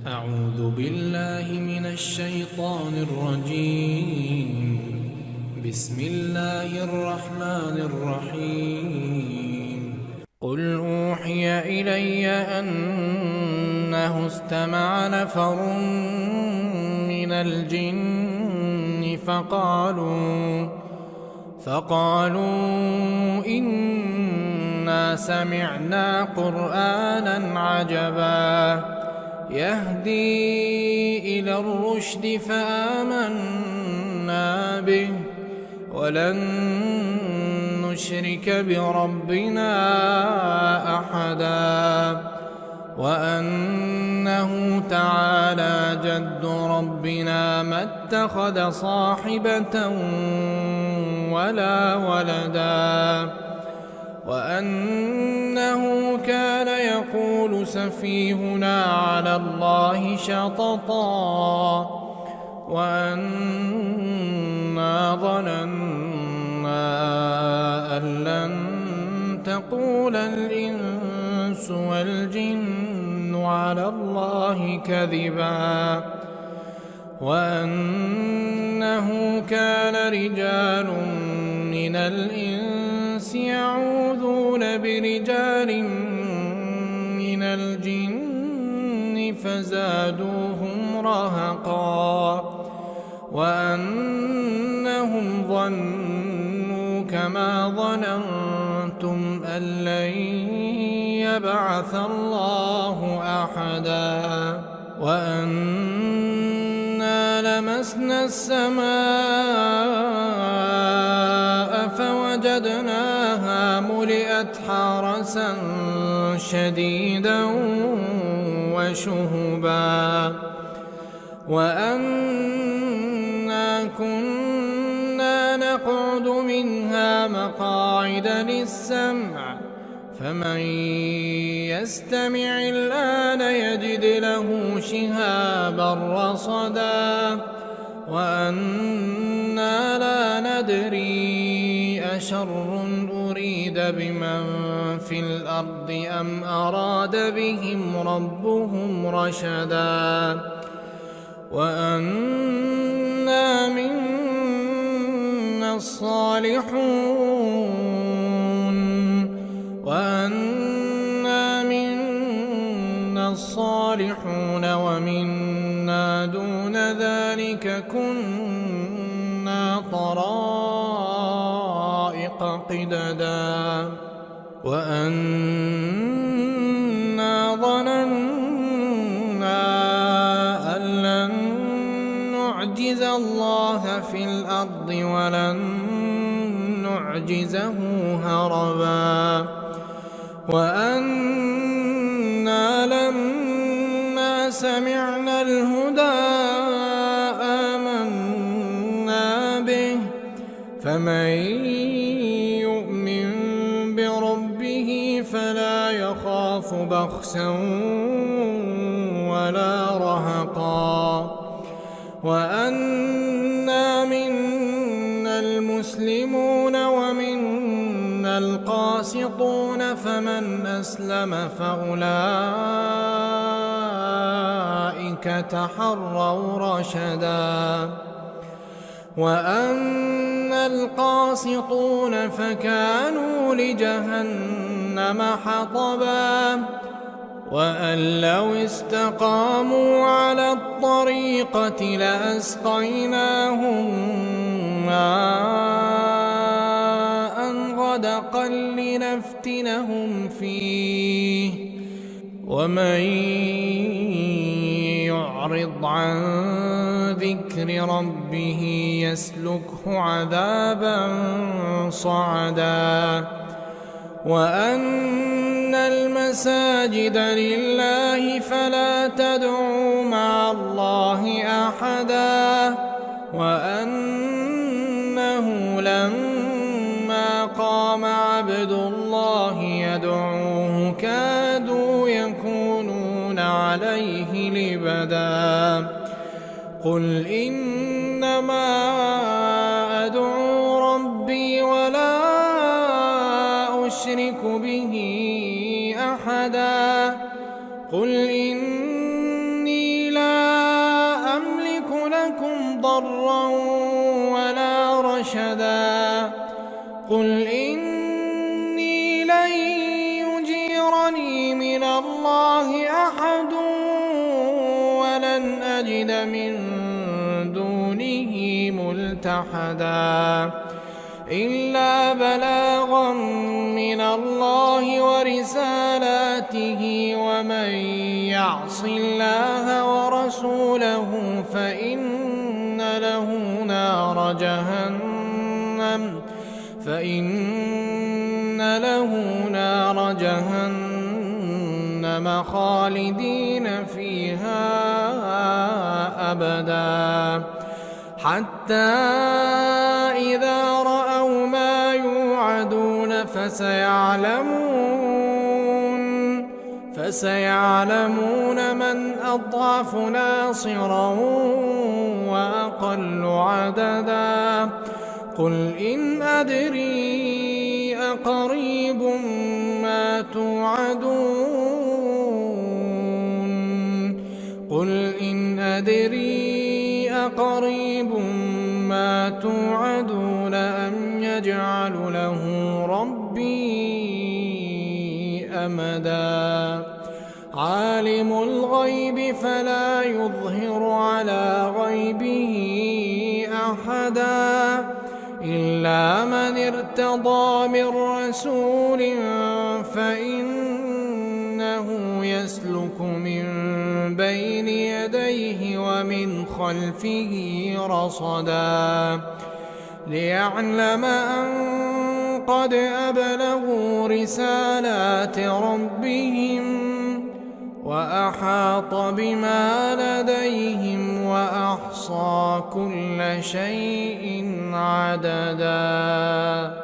أعوذ بالله من الشيطان الرجيم. بسم الله الرحمن الرحيم. قل أوحي إلي أنه استمع نفر من الجن فقالوا إنا سمعنا قرآنا عجبا يهدي إلى الرشد فآمنا به ولن نشرك بربنا أحدا وأنه تعالى جد ربنا ما اتخذ صاحبة ولا ولدا وأنه كان يقول سفيهنا على الله شططا وأنا ظننا أن لن تقول الإنس والجن على الله كذبا وأنه كان رجال من الإنس يعوذون برجال من الجن فزادوهم رهقا وأنهم ظنوا كما ظننتم أن لن يبعث الله أحدا وأنا لمسنا السماء فوجدناها ملئت حرسا شديدا وشهبا وأنا كنا نقعد منها مقاعد للسمع فمن يستمع الآن يجد له شهابا رصدا وأنا لا ندري أشر أريد بمن في الأرض أم أراد بهم ربهم رشدا وأنا منا الصالحون ومنا دون ذلك كنا طرائق قددا وأنا ظننا أن لن نعجز الله في الأرض ولن نعجزه هربا وأنا لما سمعنا الهدى آمنا به فمن يؤمن بربه فلا يخاف بخسا ولا رهقا وأنا منا المسلمون ومنا القاسطون فمن أسلم فأولئك تحروا رشدا وأما القاسطون فكانوا لجهنم حطبا وأن لو استقاموا على الطريقة لأسقيناهم ماء غدقا لنفتنهم فيه ومن يعرض عن ذكر ربه يسلكه عذابا صعدا وأن المساجد لله فلا تدعوا مع الله أحدا وأنه لما قام عبد الله يدعوه كادوا يكونون عليه لبدا قل إنما أدعو ربي ولا أشرك به أحدا قل إني ضرا ولا رشدا قل إني لن يجيرني من الله أحد ولن أجد من دونه ملتحدا إلا بلاغا من الله ورسالاته ومن يعص الله ورسوله فإن له نار جهنم خالدين فيها أبدا حتى إذا رأوا ما يوعدون فسيعلمون من أضعف ناصرا وأقل عددا قل إن أدري أقريب ما توعدون أم يجعل له ربي أمدا عالم الغيب فلا يظهر على غيبه أحدا إلا من ارتضى من رسول فإنه يسلك من بين يديه ومن خلفه رصدا ليعلم أن قد أبلغوا رسالات ربهم وأحاط بما لديهم وأحصى كل شيء عددا.